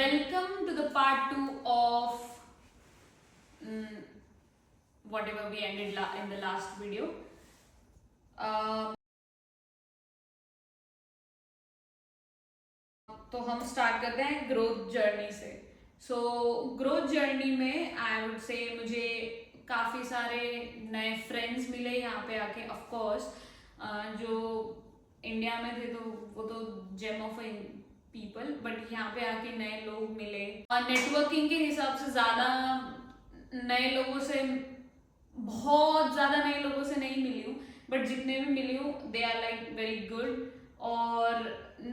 Welcome to the part 2 of whatever we ended in the last video. तो हम start करते हैं growth journey से. सो ग्रोथ जर्नी में आई वुड से मुझे काफ़ी सारे नए फ्रेंड्स मिले यहाँ पे आके. ऑफ कोर्स जो इंडिया में थे तो वो तो जेम ऑफ पीपल, बट यहाँ पे आके नए लोग मिले. नेटवर्किंग के हिसाब से ज़्यादा नए लोगों से, बहुत ज़्यादा नए लोगों से नहीं मिली हूँ, बट जितने भी मिली हूँ they are like very good. और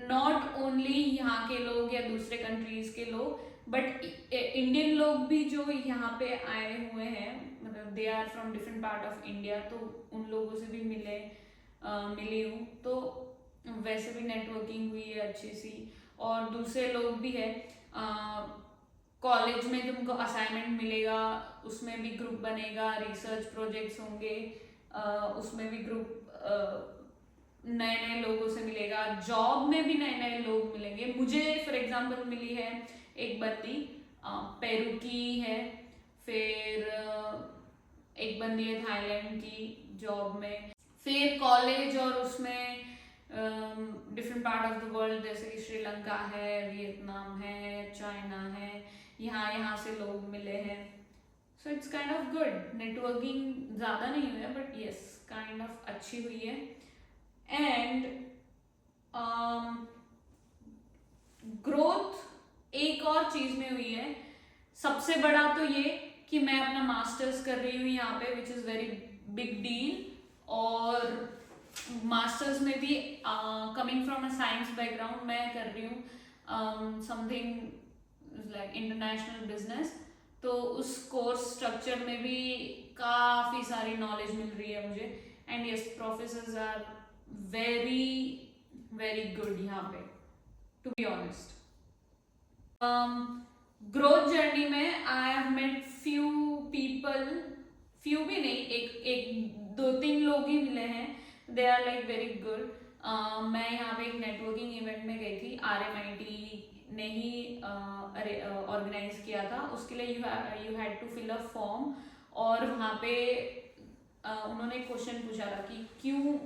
नॉट ओनली यहाँ के लोग या दूसरे कंट्रीज के लोग, बट इंडियन लोग भी जो यहाँ पे आए हुए हैं, मतलब they are from different part of India, तो उन लोगों से भी मिली हूँ. तो वैसे भी नेटवर्किंग हुई है अच्छी सी. और दूसरे लोग भी है. कॉलेज में तुमको असाइनमेंट मिलेगा, उसमें भी ग्रुप बनेगा, रिसर्च प्रोजेक्ट्स होंगे, उसमें भी ग्रुप नए नए लोगों से मिलेगा. जॉब में भी नए नए लोग मिलेंगे. मुझे फॉर एग्जांपल मिली है एक बंदी, पेरू की है. फिर एक बंदी है थाईलैंड की जॉब में. फिर कॉलेज और उसमें different part of the world, जैसे कि श्रीलंका है, वियतनाम है, चाइना है, यहाँ से लोग मिले हैं. So it's kind of good. Networking ज़्यादा नहीं हुई है, बट यस काइंड ऑफ अच्छी हुई है. एंड ग्रोथ एक और चीज में हुई है. सबसे बड़ा तो ये कि मैं अपना मास्टर्स कर रही हूँ यहाँ पे, which is very big deal. और मास्टर्स में भी coming from a science background मैं कर रही हूँ समथिंग लाइक इंटरनेशनल बिजनेस. तो उस कोर्स स्ट्रक्चर में भी काफ़ी सारी नॉलेज मिल रही है मुझे. And yes, professors are very very good यहाँ पे, to be honest. Growth journey में I have met few people, few भी नहीं, एक दो तीन लोग ही मिले हैं. They are like very good. मैं यहाँ पे एक नेटवर्किंग इवेंट में गई थी. RMIT ने ही ऑर्गेनाइज किया था. उसके लिए you had to fill a form. और वहाँ पे उन्होंने एक क्वेश्चन पूछा था कि क्यों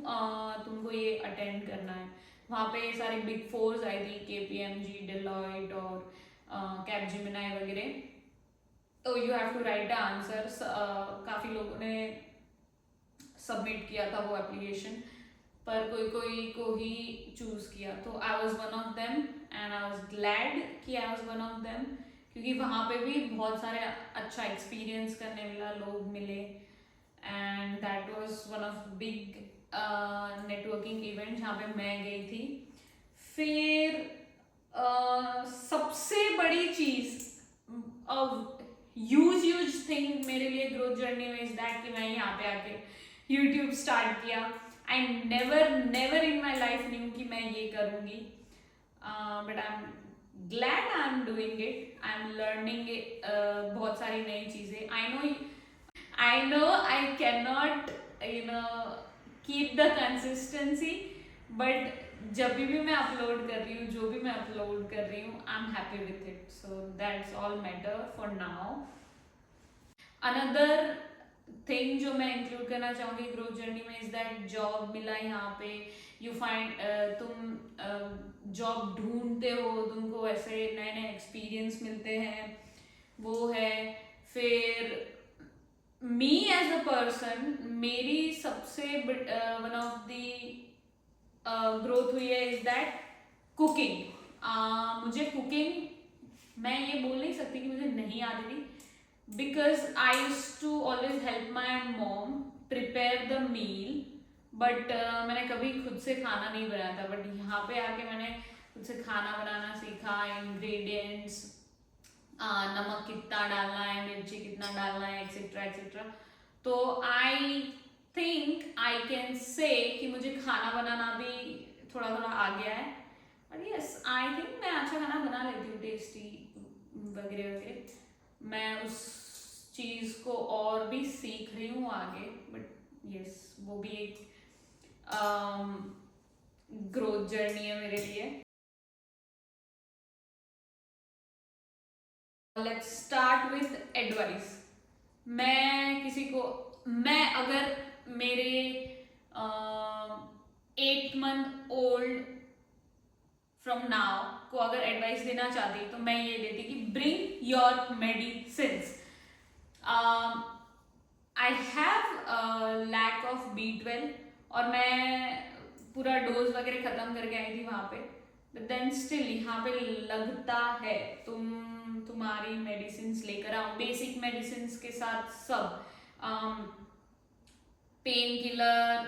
तुमको ये अटेंड करना है. वहाँ पे सारे बिग फोर्स आई थी, KPMG, डेलॉयट और कैपजेमिनी वगैरह. तो you have to write the answer. काफ़ी लोगों ने सबमिट किया था वो एप्लीकेशन, पर कोई कोई को ही चूज किया. तो I was one of them and I was glad कि I was one of them, क्योंकि वहाँ पे भी बहुत सारे अच्छा एक्सपीरियंस करने मिला, लोग मिले. And that was one of big networking event जहाँ पे मैं गई थी. फिर सबसे बड़ी चीज, ह्यूज थिंग मेरे लिए ग्रोथ जर्नी में इज दैट कि मैं यहाँ पे आके यूट्यूब स्टार्ट किया. I never in my life new कि मैं ये करूँगी, but I am glad I am doing it. I am learning बहुत सारी नई चीज़ें. I know I can not keep the consistency, but जब भी मैं अपलोड कर रही हूँ, जो भी मैं अपलोड कर रही हूँ, I am happy with it. So that's all matter for now. Another thing जो मैं इंक्लूड करना चाहूँगी ग्रोथ जर्नी में इज दैट जॉब मिला यहाँ पे. यू फाइंड तुम जॉब ढूंढते हो, तुमको ऐसे नए नए एक्सपीरियंस मिलते हैं, वो है. फिर मी एज अ पर्सन, मेरी सबसे वन ऑफ द ग्रोथ हुई है इज दैट कुकिंग. मुझे कुकिंग, मैं ये बोल नहीं सकती कि मुझे नहीं आती थी, because I use to always help my mom prepare the meal. But मैंने कभी खुद से खाना नहीं बनाया था. बट यहाँ पे आके मैंने खुद से खाना बनाना सीखा. इंग्रेडिएंट्स, नमक कितना डालना है, मिर्ची कितना डालना है, एक्सेट्रा एक्सेट्रा. तो I think I can say कि मुझे खाना बनाना भी थोड़ा थोड़ा आ गया है. बट यस, आई थिंक मैं अच्छा खाना बना लेती हूँ, टेस्टी वगैरह वगैरह. मैं उस चीज़ को और भी सीख रही हूँ आगे. बट यस, वो भी एक ग्रोथ जर्नी है मेरे लिए. Let's start with advice. मैं अगर मेरे 8 मंथ ओल्ड फ्रॉम नाउ को अगर एडवाइस देना चाहती तो मैं ये देती कि bring your medicines. I have lack of B12 और मैं पूरा डोज वगैरह खत्म करके आई थी वहां पे, बट देन स्टिल यहाँ पे लगता है तुम्हारी मेडिसिन लेकर आओ, बेसिक मेडिसिन के साथ सब, पेन किलर,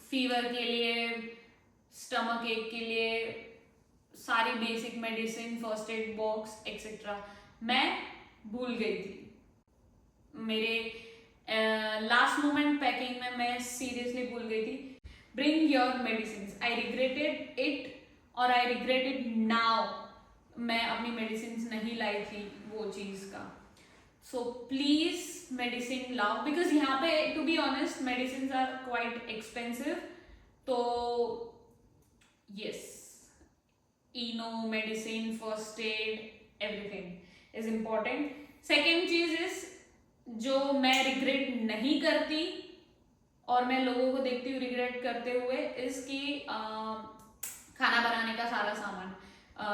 फीवर के लिए, स्टमक एक के लिए, सारी basic medicine, first aid box etcetera मैं भूल गई थी। मेरे लास्ट मोमेंट पैकिंग में मैं सीरियसली भूल गई थी। Bring your medicine. I regretted it और आई रिग्रेट इट नाउ। मैं अपनी मेडिसिन नहीं लाई थी वो चीज का। सो प्लीज मेडिसिन लाओ, बिकॉज यहाँ पे to be honest medicine are quite expensive. तो yes, Eno, medicine, first aid, everything is important. Second चीज इज जो मैं रिग्रेट नहीं करती और मैं लोगों को देखती हूँ रिग्रेट करते हुए, इसकी खाना बनाने का सारा सामान,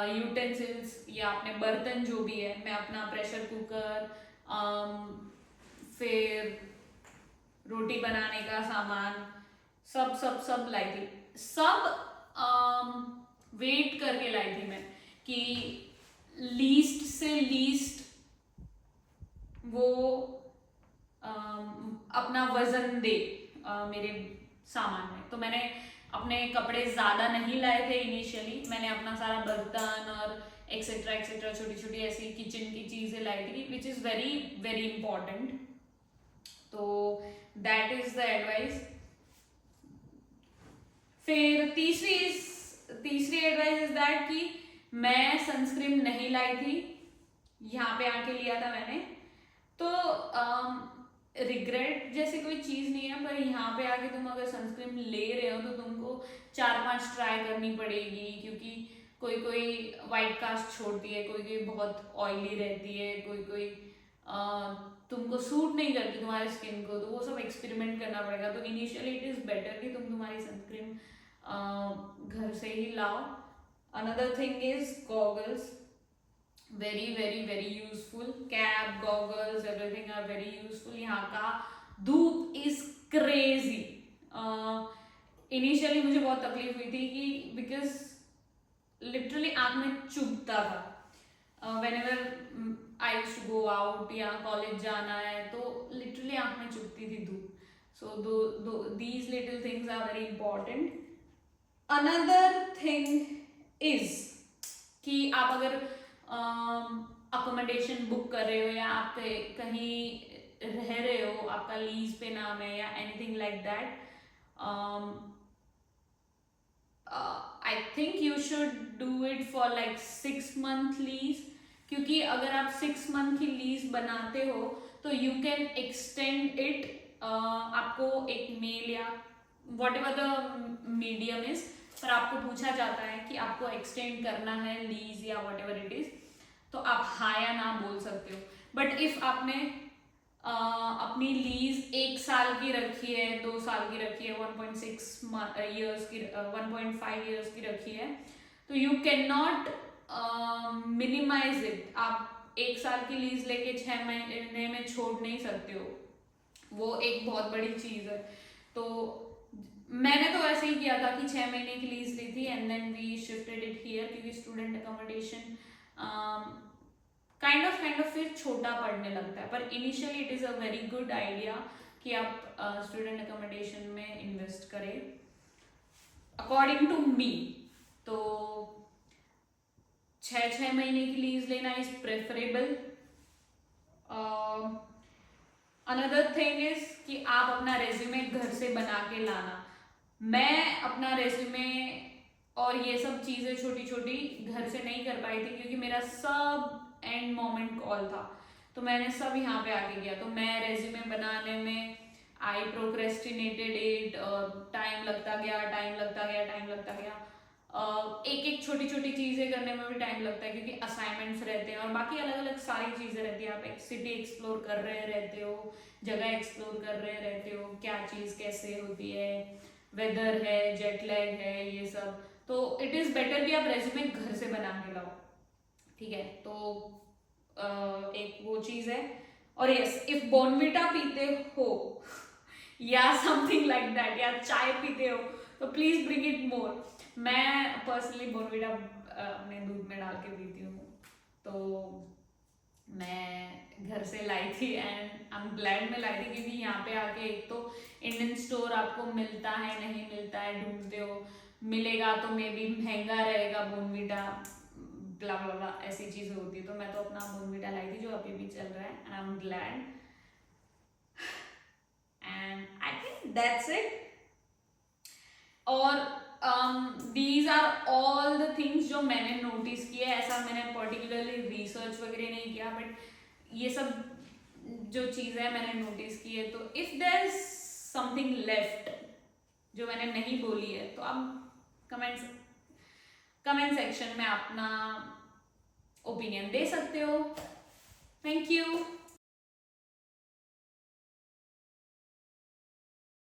यूटेंसिल्स या अपने बर्तन जो भी है, मैं अपना प्रेशर कुकर, फिर रोटी बनाने का सामान, सब सब सब लाई थी। सब वेट करके लाई थी मैं कि लीस्ट से लीस्ट वो अपना वजन दे मेरे सामान में। तो मैंने अपने कपड़े ज्यादा नहीं लाए थे इनिशियली, मैंने अपना सारा बर्तन और एक्सेट्रा एक्सेट्रा छोटी छोटी ऐसी किचन की चीजें लाई थी, which is very very important. तो दैट इज द एडवाइस। फिर तीसरी एडवाइस इज दैट कि मैं सनस्क्रीन नहीं लाई थी, यहाँ पे आके लिया था मैंने। तो रिग्रेट जैसी कोई चीज नहीं है, पर यहाँ पे आके तुम अगर सनस्क्रीन ले रहे हो तो तुमको 4-5 ट्राई करनी पड़ेगी, क्योंकि कोई कोई वाइट कास्ट छोड़ती है, कोई कोई बहुत ऑयली रहती है, कोई कोई तुमको सूट नहीं करती तुम्हारे स्किन को, तो वो सब एक्सपेरिमेंट करना पड़ेगा। तो इनिशियली इट इज बेटर कि तुम तुम्हारी सनस्क्रीन घर से ही लाओ। Another thing is goggles, very very very useful. Cap, goggles, everything are very useful. यहाँ का धूप is crazy. इनिशियली मुझे बहुत तकलीफ हुई थी कि बिकॉज लिटरली आँख में चुभता था। whenever I used to go out या कॉलेज जाना है तो लिटरली आँख में चुभती थी धूप। So these little things are very important. Another thing is कि आप अगर अकोमोडेशन बुक कर रहे हो या आप कहीं रह रहे हो, आपका लीज पे नाम है या anything like that, I think you should do it for like 6 month lease. क्योंकि अगर आप 6 month की लीज बनाते हो तो यू कैन एक्सटेंड इट, आपको एक मेल या what ever the medium is, पर आपको पूछा जाता है कि आपको एक्सटेंड करना है लीज या वॉट एवर इट इज, तो आप हाँ या ना बोल सकते हो। बट इफ आपने अपनी लीज 1 साल की रखी है, 2 साल की रखी है, 1.6 years की, 1.5 years की रखी है, तो you can not minimize it. आप 1 साल की लीज लेके 6 महीने में छोड़ नहीं सकते हो, वो एक बहुत बड़ी चीज है। तो मैंने तो ऐसे ही किया था कि 6 महीने की लीज ली थी and then we shifted it here, क्योंकि स्टूडेंट अकोमोडेशन काइंड ऑफ फिर छोटा पड़ने लगता है। पर initially it is a very good idea कि आप स्टूडेंट अकोमोडेशन में इन्वेस्ट करें अकॉर्डिंग टू मी। तो 6 महीने की लीज लेना is preferable. Another thing is कि आप अपना रेज्यूमे घर से बना के लाना। मैं अपना रेज्यूमे और ये सब चीज़ें छोटी छोटी घर से नहीं कर पाई थी, क्योंकि मेरा सब एंड मोमेंट कॉल था, तो मैंने सब यहाँ पे आके किया। तो मैं रेज्यूमे बनाने में आई प्रोक्रेस्टिनेटेड इट, टाइम लगता गया। एक एक छोटी छोटी चीज़ें करने में भी टाइम लगता है क्योंकि असाइनमेंट्स रहते हैं और बाकी अलग अलग सारी चीज़ें रहती हैं। आप एक सिटी एक्सप्लोर कर रहे रहते हो, जगह एक्सप्लोर कर रहे रहते हो, क्या चीज़ कैसे होती है, वेदर है, जेट लैग है, ये सब। तो इट इज़ बेटर कि आप रेज्यूमे घर से बना के लाओ, ठीक है। तो एक वो चीज़ है। और यस, इफ बॉर्नविटा पीते हो या समथिंग लाइक दैट, या चाय पीते हो, तो प्लीज ब्रिंग इट मोर। मैं पर्सनली बॉर्नविटा अपने दूध में डाल के पीती हूँ, तो मैं घर से लाई थी एंड आई एम ग्लैड मैं लाई थी, क्योंकि यहाँ पे आके एक तो इंडियन स्टोर आपको मिलता है नहीं मिलता है, ढूंढते हो, मिलेगा तो मे बी महंगा रहेगा बॉर्नविटा, ब्ला ब्ला ब्ला ऐसी चीज़ें होती है। तो मैं तो अपना बॉर्नविटा लाई थी जो अभी भी चल रहा है and I am glad. And I think that's it. और these are all the things जो मैंने नोटिस किए। ऐसा मैंने पर्टिकुलरली रिसर्च वगैरह नहीं किया, बट ये सब जो चीज़ें मैंने नोटिस की है। तो if there is something left जो मैंने नहीं बोली है, तो आप कमेंट सेक्शन में अपना ओपिनियन दे सकते हो।